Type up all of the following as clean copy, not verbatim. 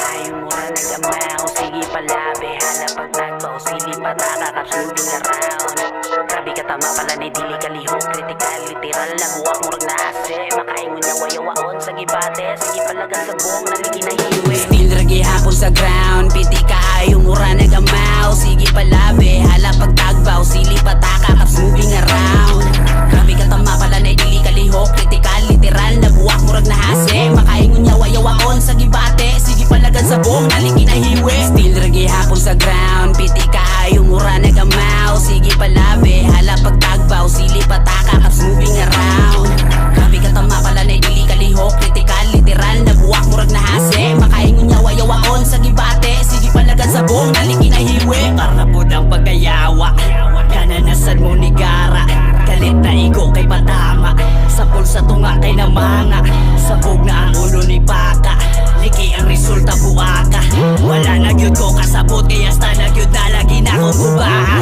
kayo mura nagamaw. Sige palabi, hala pagtagbaw. Sili pataka, kapsuding around. Grabe ka tama pala na dili kalihok. Critical, literal, labuak murag na ase. Makaingon niya wayawaon sa gibate. Sige palagan sa buong naligi na hiwi. Still ragi hapon sa ground. Piti kayo mura nagamaw. Sige palabi, hala pagtagbaw. Sili pataka, kapsuding around. Grabe ka tama pala na dili kalihok. Critical, literal, labuak murag na ase. Makaingon niya wayawaon sa gibate. Sige palagan sa buong naligi na hiwi. Still ragi hapon sa ground. Piti kayo mura nagamaw. Sige palabi, hala pagtagbaw. Sili pataka, kaps moving around. Grabe ka tama pala na dili kalihok. Critical, literal, nabuwak murag na hase. Makaingon niya wayawaon sa gibate. Sige palagan sa buong naligi na hiwi. Karapod ang pagkayawa, kananasan mo ni Gara. Galit na igo kay patama. Sa pulsa tunga kay namanga. Sabog na ang ulo ni Baka. Liki ang resulta buwaka. Wala na gyud ko kasabot. Kaya hasta na gyud na lagi na akong gubaha.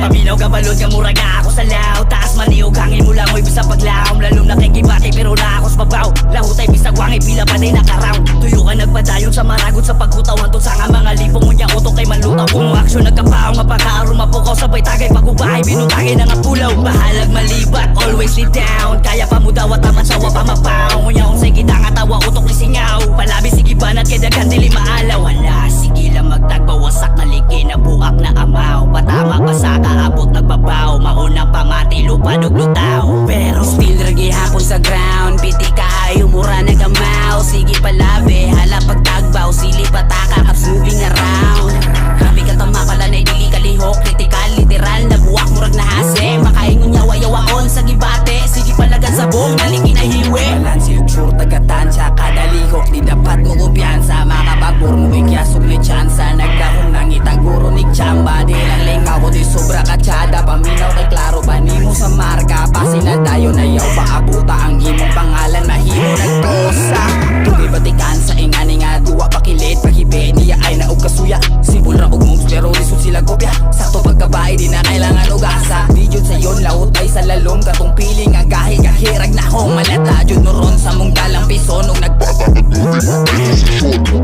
Paminaw ka balod ka mura ka ako sa law. Taas maniog hangin mo lang mo'y bisa paglaom. Lalong na kay gibati pero na ako sa babaw. Lahutay bisag wangi pila pa din nakaraw. Tuyo ka nagpadayon sa maragot sa pagkutawan. To sa nga mga libong mo niya utok kay manlutaw. Kung mo aksyon nagkapaong mapakaaro mapukaw. Sabay tagay pagubahay binutagay na nga pulaw. Bahalag malibat always lead down. Kaya pa mo daw at taman sawa pa mapaw. Ngunya kung say kita nga tawa utok ni singaw. Palabi sige banat kay dagan dili maalaw. Wala sige lang magtagbaw wasak na liki na buak na amaw. Patama pa sa kaabot nagbabaw. Maunang pamati lupa duglutaw. Pero still ragi hapon sa ground. Piti kayo mura nagamaw. Sige palabi hala pagtagbaw. Sili pataka kaps moving around. Grabe ka tama pala na dili kalihok. Critical literal nabuwak murag na hase. Makaingon niya wayawaon sa gibate. Sige palagan sa buong naligi na hiwi. Balansi yung sure tagatansya kada lihok. Di dapat mo kumpiyansa. Makapagpur mo ikyasog ni tsansa. Nagdahong nangitang guro ni Chamba. Di lang lingaw ko di sobra katsada. Paminaw kay klaro ba ni mo sa marka. Pasinadayo na yaw paabuta ang imong pangalan. Mahimo nagtosa. Tuloy batikan sa ingani nga duwa pakilit. Pahibe niya ay naog kasuya. Sibol ra og moves pero lisod sila kopya. Sakto pagkabae di na kailangan ugasa. Di jud sa yon laut ay sa lalom. Katong piling ang gahi kahirag na hong. Malata jud nuron sa mong dalang piso. Nung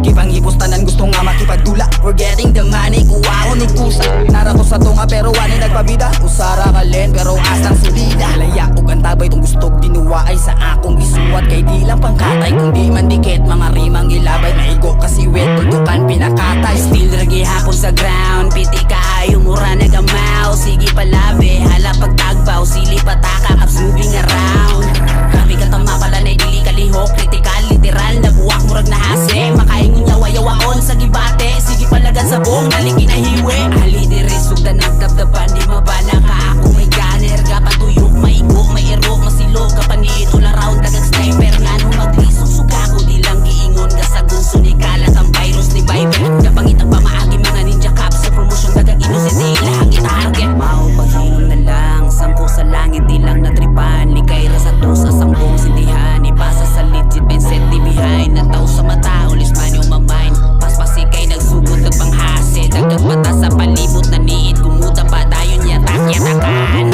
Kipang hipustanan gusto nga makipagdula. We're getting the money, kuwaon ni kusa. Narato sa tunga pero wani nagpabida. Usara kalen pero asang sulida. Laya og ang tabay tong gustog dinuwa ay sa akong isuwat. Kay di lang pangkatay kung di man dikit. Mga rimang ilabay maigo kasi wet. Tuntukan pinakatay. Still ragi hapon sa ground. Piti kayo mura nagamaw. Sige palabi hala pagtagbaw. Sili pataka kaps moving around. Grabe ka tama pala na dili kalihok. Critical literal nabuwak murag na hase. Makaingon niya wayawaon sa gibate. Sige palagan sa buong naligi na hiwi. Ali diri sugda nagdabdaban di mabala ka ako may ganer. Kapatuyok maigo may ero masilog kapanit. All around dagang sniper nga nung maglisog suga ko di lang giingon ka sa gunso ni kalat ang virus ni Viber. Kapangitang pamaagi mga ninja cops sa promotion dagang innocent ilang itarget. Maupahingon na lang sampo sa langit di lang natripan. Likay ra sa tusa sambong sindihan. Ipasa sa legit benset di behind. Nataw sa mata ulis man yung mamind. Paspasikay nagsugod nagpanghase. Dagdag mata sa palibot na niid. Kumuta pa dayon yatak-yatakan.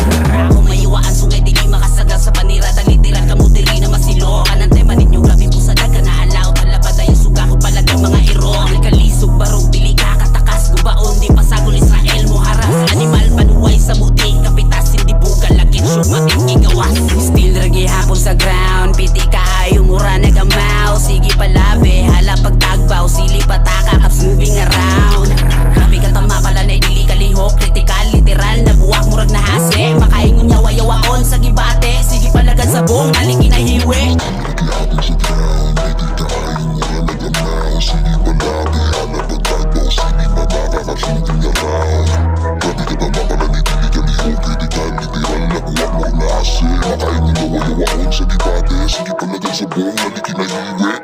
Ako mayiwaan sungay dili makasagal sa panira. Dalitiran ka mo diri na masilo. Kanang tema ninyo grabe po sa daga na alaw. Talapad ay suga ko palagang mga iro. Kalisog barog dili kakatakas. Gubaon di pasagol Israel mo haras. Animal panuway sa buti. Kapitas hindi bugal lagin syug makikigawas. Still ragi hapon sa ground. Piti kayo mura nagamaw. Sige palabi hala pagtagbaw. Sili pata